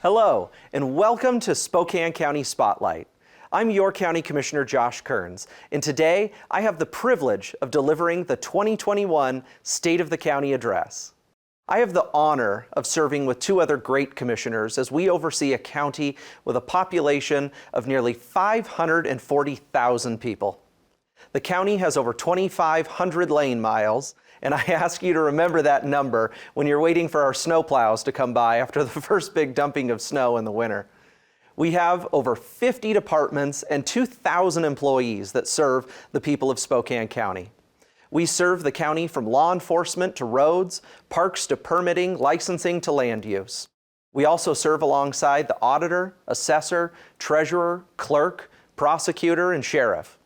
Hello, and welcome to Spokane County Spotlight. I'm your County Commissioner Josh Kerns, and today I have the privilege of delivering the 2021 State of the County Address. I have the honor of serving with two other great commissioners as we oversee a county with a population of nearly 540,000 people. The county has over 2,500 lane miles, and I ask you to remember that number when you're waiting for our snowplows to come by after the first big dumping of snow in the winter. We have over 50 departments and 2,000 employees that serve the people of Spokane County. We serve the county from law enforcement to roads, parks to permitting, licensing to land use. We also serve alongside the auditor, assessor, treasurer, clerk, prosecutor, and sheriff.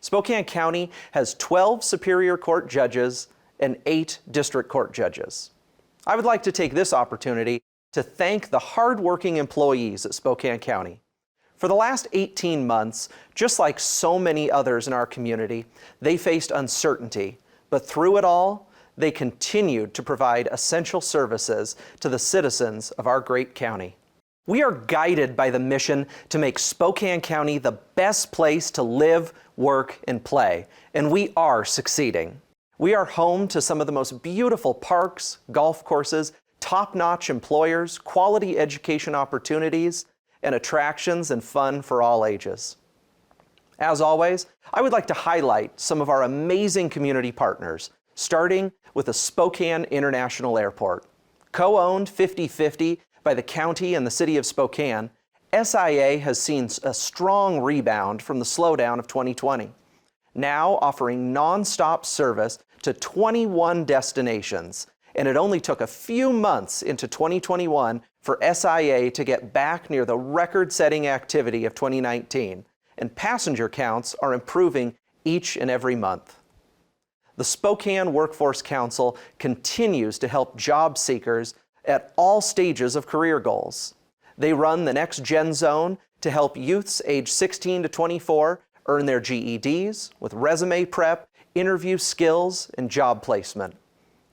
Spokane County has 12 Superior Court judges and 8 District Court judges. I would like to take this opportunity to thank the hardworking employees at Spokane County. For the last 18 months, just like so many others in our community, they faced uncertainty, but through it all, they continued to provide essential services to the citizens of our great county. We are guided by the mission to make Spokane County the best place to live, work, and play, and we are succeeding. We are home to some of the most beautiful parks, golf courses, top-notch employers, quality education opportunities, and attractions and fun for all ages. As always, I would like to highlight some of our amazing community partners, starting with the Spokane International Airport. Co-owned 50-50 by the county and the city of Spokane, SIA has seen a strong rebound from the slowdown of 2020, now offering non-stop service to 21 destinations, and it only took a few months into 2021 for SIA to get back near the record-setting activity of 2019, and passenger counts are improving each and every month. The Spokane Workforce Council continues to help job seekers at all stages of career goals. They run the Next Gen Zone to help youths age 16 to 24 earn their GEDs with resume prep, interview skills, and job placement.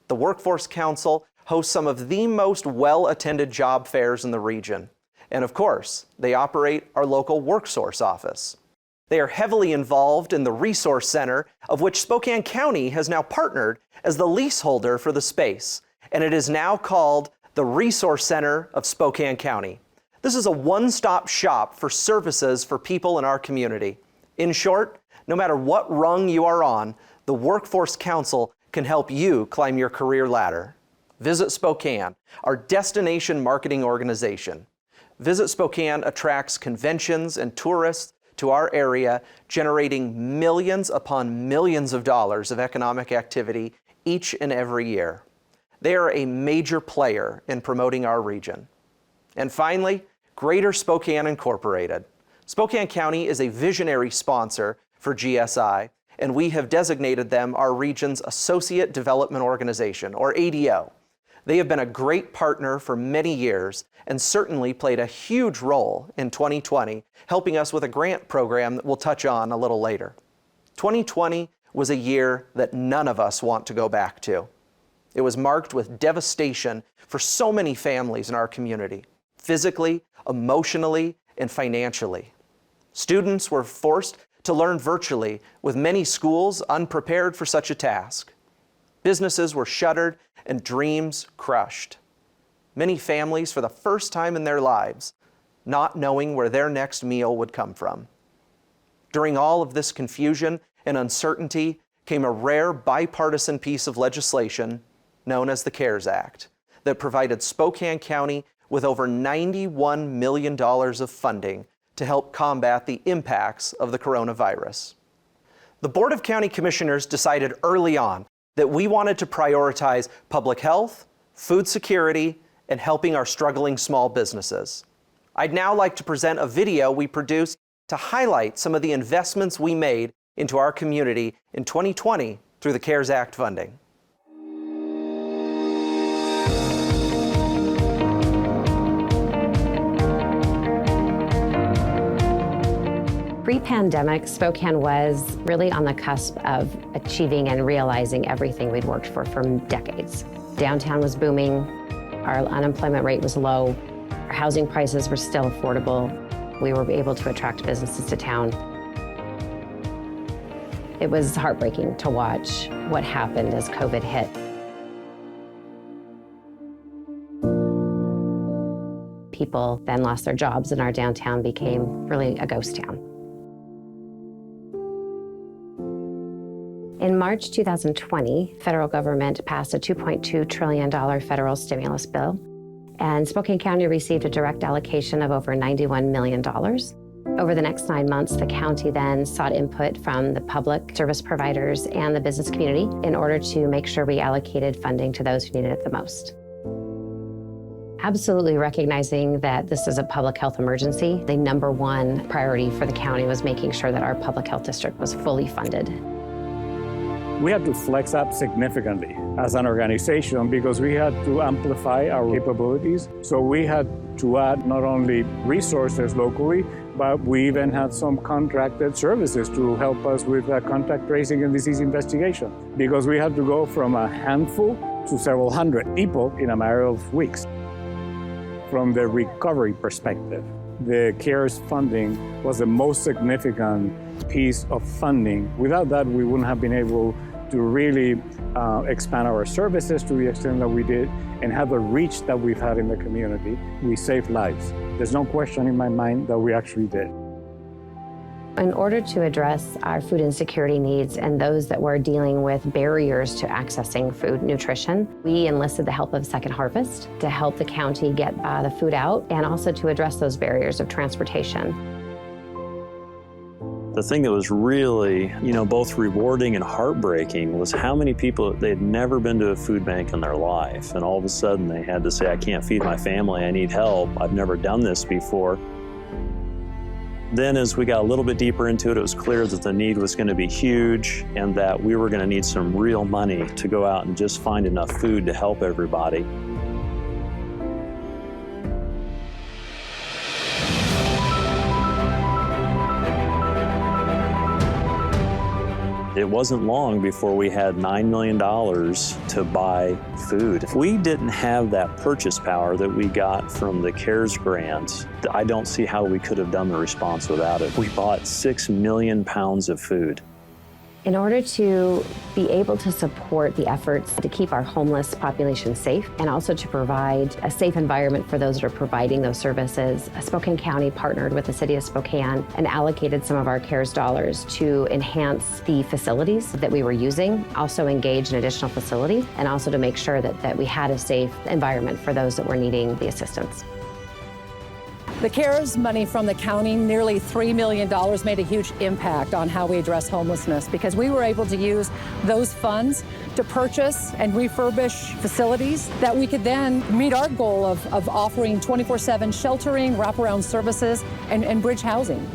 The Workforce Council hosts some of the most well-attended job fairs in the region. And of course, they operate our local WorkSource office. They are heavily involved in the Resource Center, of which Spokane County has now partnered as the leaseholder for the space, and it is now called the Resource Center of Spokane County. This is a one-stop shop for services for people in our community. In short, no matter what rung you are on, the Workforce Council can help you climb your career ladder. Visit Spokane, our destination marketing organization. Visit Spokane attracts conventions and tourists to our area, generating millions upon millions of dollars of economic activity each and every year. They are a major player in promoting our region. And finally, Greater Spokane Incorporated. Spokane County is a visionary sponsor for GSI, and we have designated them our region's Associate Development Organization, or ADO. They have been a great partner for many years and certainly played a huge role in 2020, helping us with a grant program that we'll touch on a little later. 2020 was a year that none of us want to go back to. It was marked with devastation for so many families in our community, physically, emotionally, and financially. Students were forced to learn virtually, with many schools unprepared for such a task. Businesses were shuttered and dreams crushed. Many families, for the first time in their lives, not knowing where their next meal would come from. During all of this confusion and uncertainty came a rare bipartisan piece of legislation known as the CARES Act that provided Spokane County with over $91 million of funding to help combat the impacts of the coronavirus. The Board of County Commissioners decided early on that we wanted to prioritize public health, food security, and helping our struggling small businesses. I'd now like to present a video we produced to highlight some of the investments we made into our community in 2020 through the CARES Act funding. Pre-pandemic, Spokane was really on the cusp of achieving and realizing everything we'd worked for decades. Downtown was booming, our unemployment rate was low, Housing prices were still affordable. We were able to attract businesses to town. It was heartbreaking to watch what happened as COVID hit. People then lost their jobs and our downtown became really a ghost town. In March 2020, federal government passed a $2.2 trillion federal stimulus bill, and Spokane County received a direct allocation of over $91 million. Over the next 9 months, the county then sought input from the public service providers and the business community in order to make sure we allocated funding to those who needed it the most. Absolutely recognizing that this is a public health emergency, the number one priority for the county was making sure that our public health district was fully funded. We had to flex up significantly as an organization because we had to amplify our capabilities. So we had to add not only resources locally, but we even had some contracted services to help us with contact tracing and disease investigation, because we had to go from a handful to several hundred people in a matter of weeks. From the recovery perspective, the CARES funding was the most significant piece of funding. Without that, we wouldn't have been able to really expand our services to the extent that we did and have the reach that we've had in the community. We saved lives. There's no question in my mind that we actually did. In order to address our food insecurity needs and those that were dealing with barriers to accessing food nutrition, we enlisted the help of Second Harvest to help the county get the food out and also to address those barriers of transportation. The thing that was really, both rewarding and heartbreaking was how many people, they had never been to a food bank in their life, and all of a sudden they had to say, I can't feed my family, I need help, I've never done this before. Then as we got a little bit deeper into it, it was clear that the need was going to be huge and that we were going to need some real money to go out and just find enough food to help everybody. It wasn't long before we had $9 million to buy food. If we didn't have that purchase power that we got from the CARES grant, I don't see how we could have done the response without it. We bought 6 million pounds of food. In order to be able to support the efforts to keep our homeless population safe and also to provide a safe environment for those that are providing those services, Spokane County partnered with the City of Spokane and allocated some of our CARES dollars to enhance the facilities that we were using, also engage in additional facility, and also to make sure that we had a safe environment for those that were needing the assistance. The CARES money from the county, nearly $3 million, made a huge impact on how we address homelessness because we were able to use those funds to purchase and refurbish facilities that we could then meet our goal of offering 24/7 sheltering, wraparound services, and bridge housing.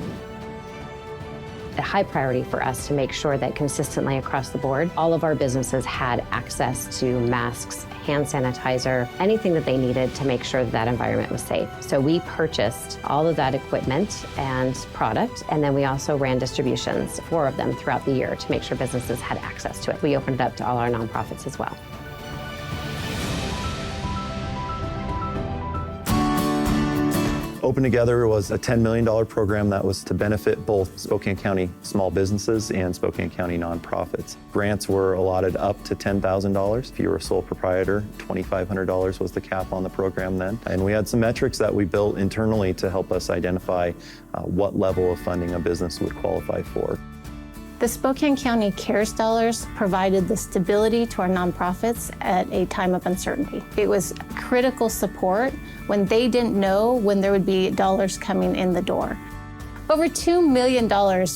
A high priority for us to make sure that consistently across the board, all of our businesses had access to masks, hand sanitizer, anything that they needed to make sure that that environment was safe. So we purchased all of that equipment and product, and then we also ran distributions, 4 of them throughout the year to make sure businesses had access to it. We opened it up to all our nonprofits as well. Open Together was a $10 million program that was to benefit both Spokane County small businesses and Spokane County nonprofits. Grants were allotted up to $10,000. If you were a sole proprietor, $2,500 was the cap on the program then. And we had some metrics that we built internally to help us identify what level of funding a business would qualify for. The Spokane County CARES dollars provided the stability to our nonprofits at a time of uncertainty. It was critical support when they didn't know when there would be dollars coming in the door. Over $2 million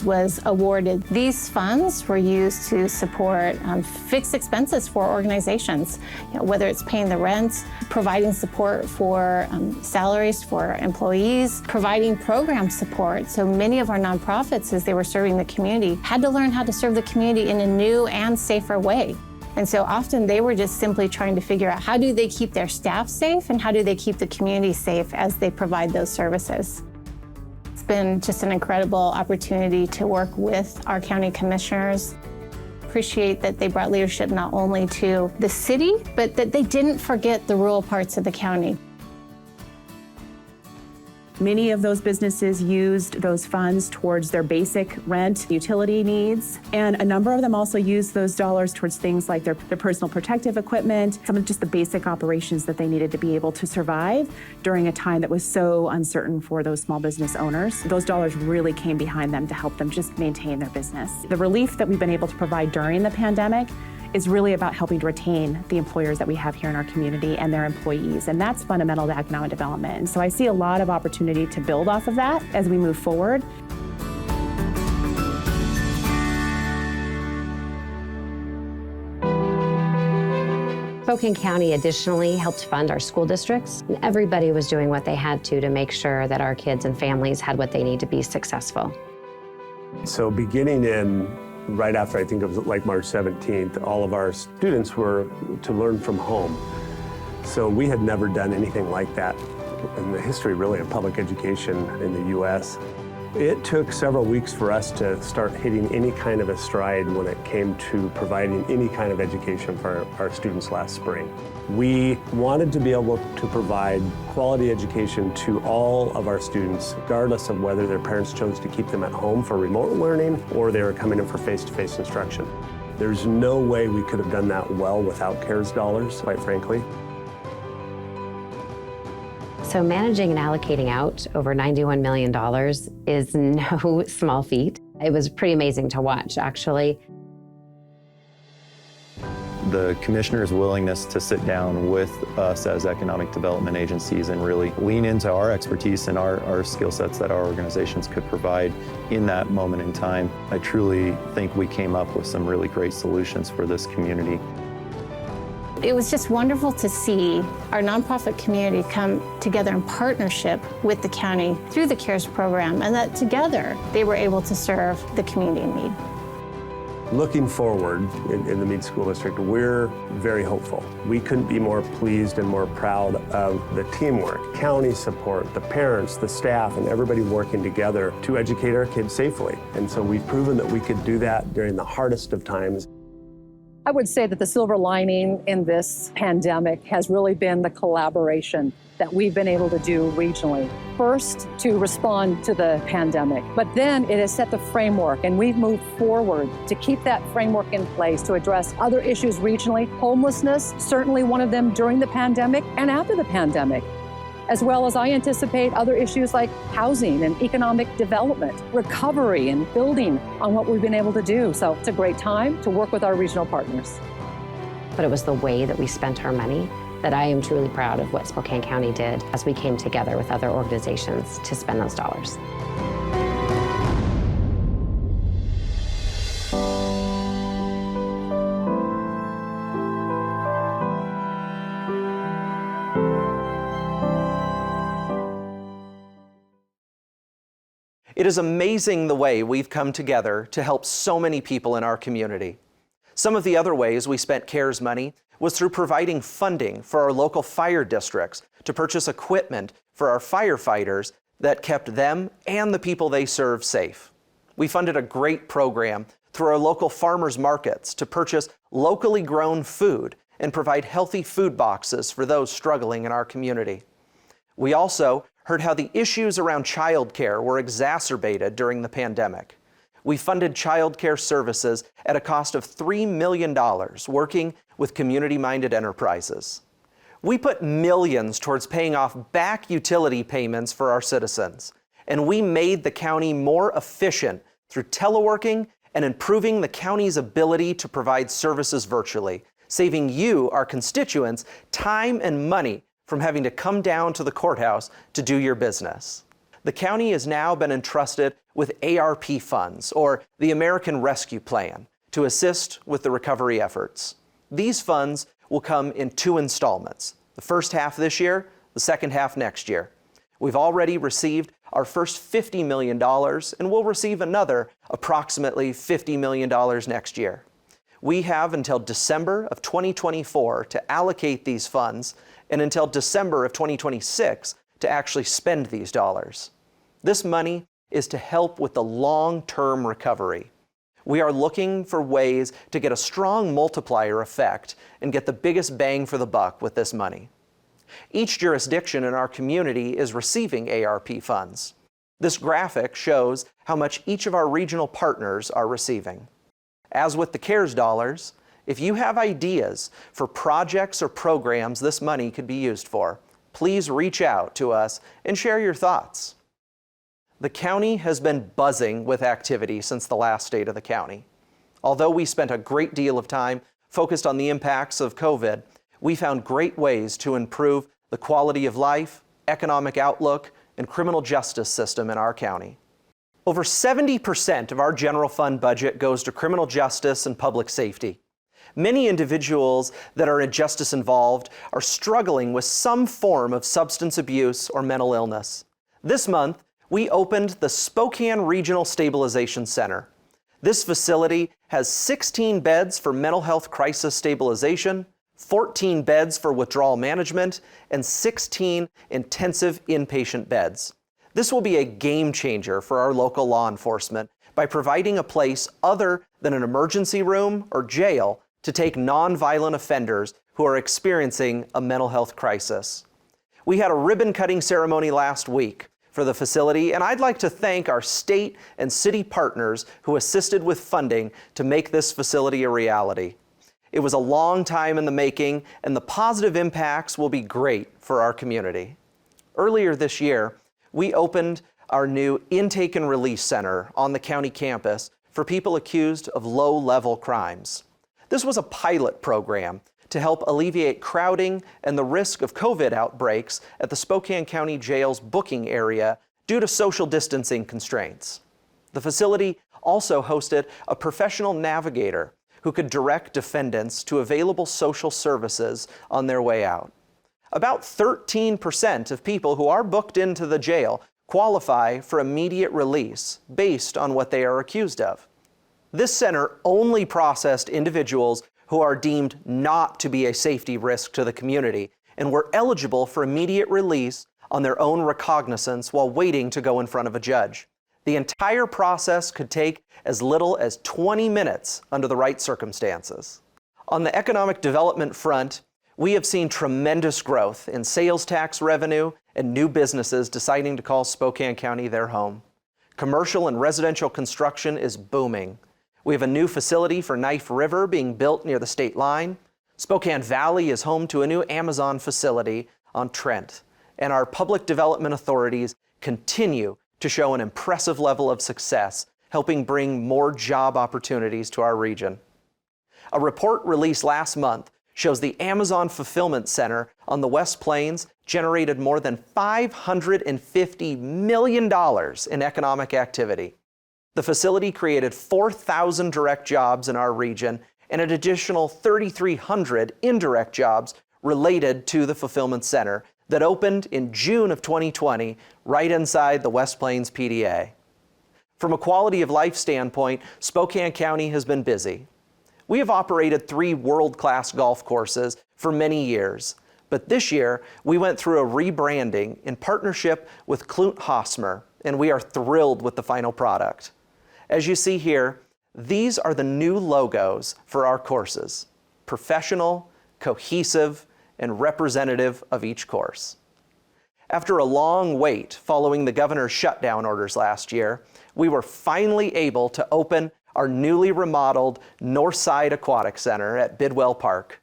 was awarded. These funds were used to support fixed expenses for organizations, whether it's paying the rent, providing support for salaries for employees, providing program support. So many of our nonprofits, as they were serving the community, had to learn how to serve the community in a new and safer way. And so often they were just simply trying to figure out how do they keep their staff safe and how do they keep the community safe as they provide those services. It's been just an incredible opportunity to work with our county commissioners. Appreciate that they brought leadership not only to the city, but that they didn't forget the rural parts of the county. Many of those businesses used those funds towards their basic rent, utility needs, and a number of them also used those dollars towards things like their personal protective equipment, some of just the basic operations that they needed to be able to survive during a time that was so uncertain for those small business owners. Those dollars really came behind them to help them just maintain their business. The relief that we've been able to provide during the pandemic is really about helping to retain the employers that we have here in our community and their employees, and that's fundamental to economic development. And so I see a lot of opportunity to build off of that as we move forward. Spokane County additionally helped fund our school districts. And everybody was doing what they had to make sure that our kids and families had what they need to be successful. So beginning in right after, I think it was like March 17th, all of our students were to learn from home. So we had never done anything like that in the history, really, of public education in the U.S. It took several weeks for us to start hitting any kind of a stride when it came to providing any kind of education for our students last spring. We wanted to be able to provide quality education to all of our students, regardless of whether their parents chose to keep them at home for remote learning or they were coming in for face-to-face instruction. There's no way we could have done that well without CARES dollars, quite frankly. So managing and allocating out over $91 million is no small feat. It was pretty amazing to watch, actually. The commissioner's willingness to sit down with us as economic development agencies and really lean into our expertise and our skill sets that our organizations could provide in that moment in time. I truly think we came up with some really great solutions for this community. It was just wonderful to see our nonprofit community come together in partnership with the county through the CARES program, and that together they were able to serve the community in need. Looking forward in the Meade School District, we're very hopeful. We couldn't be more pleased and more proud of the teamwork, county support, the parents, the staff, and everybody working together to educate our kids safely. And so we've proven that we could do that during the hardest of times. I would say that the silver lining in this pandemic has really been the collaboration that we've been able to do regionally. First, to respond to the pandemic, but then it has set the framework, and we've moved forward to keep that framework in place to address other issues regionally. Homelessness, certainly one of them during the pandemic and after the pandemic, as well as I anticipate other issues like housing and economic development, recovery, and building on what we've been able to do. So it's a great time to work with our regional partners. But it was the way that we spent our money that I am truly proud of what Spokane County did as we came together with other organizations to spend those dollars. It is amazing the way we've come together to help so many people in our community. Some of the other ways we spent CARES money was through providing funding for our local fire districts to purchase equipment for our firefighters that kept them and the people they serve safe. We funded a great program through our local farmers markets to purchase locally grown food and provide healthy food boxes for those struggling in our community. We also heard how the issues around childcare were exacerbated during the pandemic. We funded childcare services at a cost of $3 million, working with community-minded enterprises. We put millions towards paying off back utility payments for our citizens, and we made the county more efficient through teleworking and improving the county's ability to provide services virtually, saving you, our constituents, time and money from having to come down to the courthouse to do your business. The county has now been entrusted with ARP funds, or the American Rescue Plan, to assist with the recovery efforts. These funds will come in 2 installments, the first half this year, the second half next year. We've already received our first $50 million, and we'll receive another approximately $50 million next year. We have until December of 2024 to allocate these funds, and until December of 2026 to actually spend these dollars. This money is to help with the long-term recovery. We are looking for ways to get a strong multiplier effect and get the biggest bang for the buck with this money. Each jurisdiction in our community is receiving ARP funds. This graphic shows how much each of our regional partners are receiving. As with the CARES dollars, if you have ideas for projects or programs this money could be used for, please reach out to us and share your thoughts. The county has been buzzing with activity since the last State of the County. Although we spent a great deal of time focused on the impacts of COVID, we found great ways to improve the quality of life, economic outlook, and criminal justice system in our county. Over 70% of our general fund budget goes to criminal justice and public safety. Many individuals that are in justice involved are struggling with some form of substance abuse or mental illness. This month, we opened the Spokane Regional Stabilization Center. This facility has 16 beds for mental health crisis stabilization, 14 beds for withdrawal management, and 16 intensive inpatient beds. This will be a game changer for our local law enforcement by providing a place other than an emergency room or jail to take nonviolent offenders who are experiencing a mental health crisis. We had a ribbon-cutting ceremony last week for the facility, and I'd like to thank our state and city partners who assisted with funding to make this facility a reality. It was a long time in the making, and the positive impacts will be great for our community. Earlier this year, we opened our new Intake and Release Center on the county campus for people accused of low-level crimes. This was a pilot program to help alleviate crowding and the risk of COVID outbreaks at the Spokane County Jail's booking area due to social distancing constraints. The facility also hosted a professional navigator who could direct defendants to available social services on their way out. About 13% of people who are booked into the jail qualify for immediate release based on what they are accused of. This center only processed individuals who are deemed not to be a safety risk to the community and were eligible for immediate release on their own recognizance while waiting to go in front of a judge. The entire process could take as little as 20 minutes under the right circumstances. On the economic development front, we have seen tremendous growth in sales tax revenue and new businesses deciding to call Spokane County their home. Commercial and residential construction is booming. We have a new facility for Knife River being built near the state line. Spokane Valley is home to a new Amazon facility on Trent. And our public development authorities continue to show an impressive level of success, helping bring more job opportunities to our region. A report released last month shows the Amazon Fulfillment Center on the West Plains generated more than $550 million in economic activity. The facility created 4,000 direct jobs in our region and an additional 3,300 indirect jobs related to the Fulfillment Center that opened in June of 2020 right inside the West Plains PDA. From a quality of life standpoint, Spokane County has been busy. We have operated 3 world-class golf courses for many years, but this year we went through a rebranding in partnership with Klunt Hosmer, and we are thrilled with the final product. As you see here, these are the new logos for our courses: professional, cohesive, and representative of each course. After a long wait following the governor's shutdown orders last year, we were finally able to open our newly remodeled Northside Aquatic Center at Bidwell Park.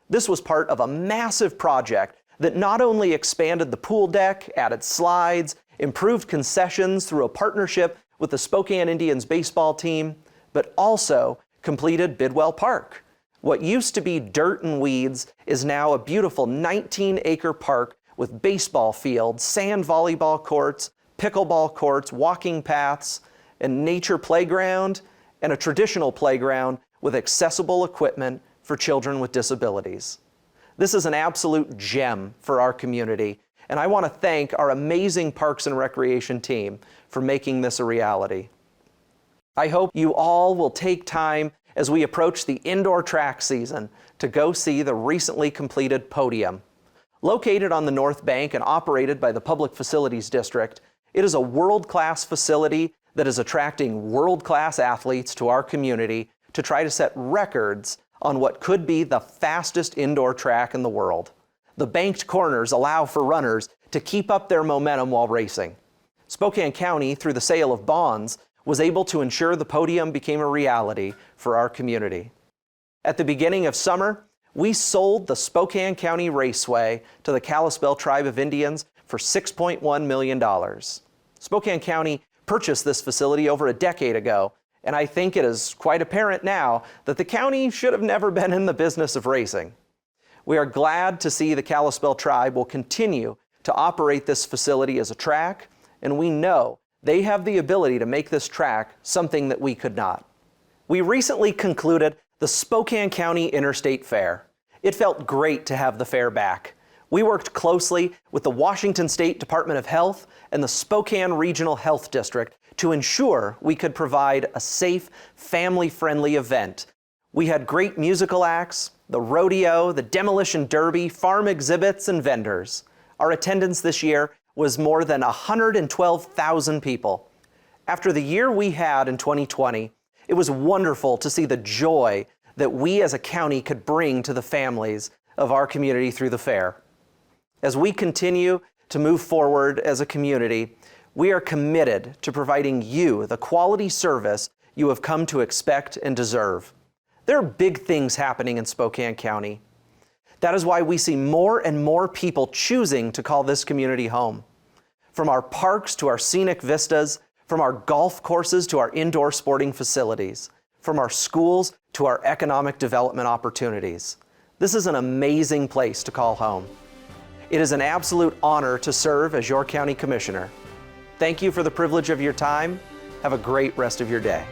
This was part of a massive project that not only expanded the pool deck, added slides, improved concessions through a partnership with the Spokane Indians baseball team, but also completed Bidwell Park. What used to be dirt and weeds is now a beautiful 19-acre park with baseball fields, sand volleyball courts, pickleball courts, walking paths, and nature playground, and a traditional playground with accessible equipment for children with disabilities. This is an absolute gem for our community, and I want to thank our amazing Parks and Recreation team for making this a reality. I hope you all will take time as we approach the indoor track season to go see the recently completed podium. Located on the North Bank and operated by the Public Facilities District, it is a world-class facility that is attracting world-class athletes to our community to try to set records on what could be the fastest indoor track in the world. The banked corners allow for runners to keep up their momentum while racing. Spokane County, through the sale of bonds, was able to ensure the podium became a reality for our community. At the beginning of summer, we sold the Spokane County Raceway to the Kalispel Tribe of Indians for $6.1 million. Spokane County purchased this facility over a decade ago, and I think it is quite apparent now that the county should have never been in the business of racing. We are glad to see the Kalispel Tribe will continue to operate this facility as a track, and we know they have the ability to make this track something that we could not. We recently concluded the Spokane County Interstate Fair. It felt great to have the fair back. We worked closely with the Washington State Department of Health and the Spokane Regional Health District to ensure we could provide a safe, family-friendly event. We had great musical acts, the rodeo, the demolition derby, farm exhibits, and vendors. Our attendance this year was more than 112,000 people. After the year we had in 2020, it was wonderful to see the joy that we as a county could bring to the families of our community through the fair. As we continue to move forward as a community, we are committed to providing you the quality service you have come to expect and deserve. There are big things happening in Spokane County. That is why we see more and more people choosing to call this community home. From our parks to our scenic vistas, from our golf courses to our indoor sporting facilities, from our schools to our economic development opportunities. This is an amazing place to call home. It is an absolute honor to serve as your county commissioner. Thank you for the privilege of your time. Have a great rest of your day.